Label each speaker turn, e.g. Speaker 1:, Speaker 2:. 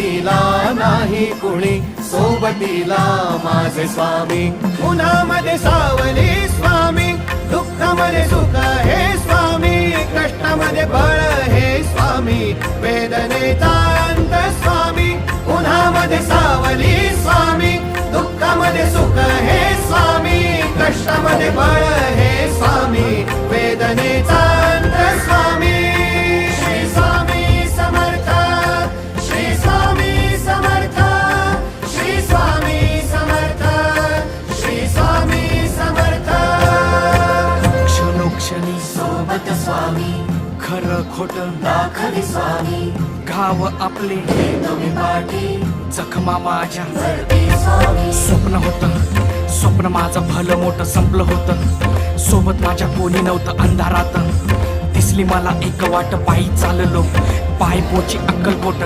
Speaker 1: सोबतीला नाही कुणी, सोबतीला माझे स्वामी. उन्हामध्ये सावली स्वामी, दुःखामध्ये सुख हे स्वामी, कष्टामध्ये बळ हे स्वामी, वेदनेचा अंत स्वामी. उन्हामध्ये सावली स्वामी, दुःखामध्ये सुख हे स्वामी, कष्टामध्ये बळ हे स्वामी, वेदनेचा अंत स्वामी. श्री स्वामी समर्थ, श्री स्वामी समर्थ, श्री स्वामी समर्थ, श्री स्वामी समर्थ.
Speaker 2: क्षणोक्षणी
Speaker 3: सोबत स्वामी,
Speaker 2: खरं खोट
Speaker 3: दाखवी स्वामी,
Speaker 2: घाव आपले
Speaker 3: तुम्ही पाठी
Speaker 2: जखमा माझ्या.
Speaker 3: भरती स्वामी.
Speaker 2: स्वप्न होतं, स्वप्न माझं भलं मोठं संपलं होतं. सोबत माझ्या कोणी नव्हतं अंधारात. दिसली मला एक वाट, पायी चाललो पाय पोची अक्कलकोट.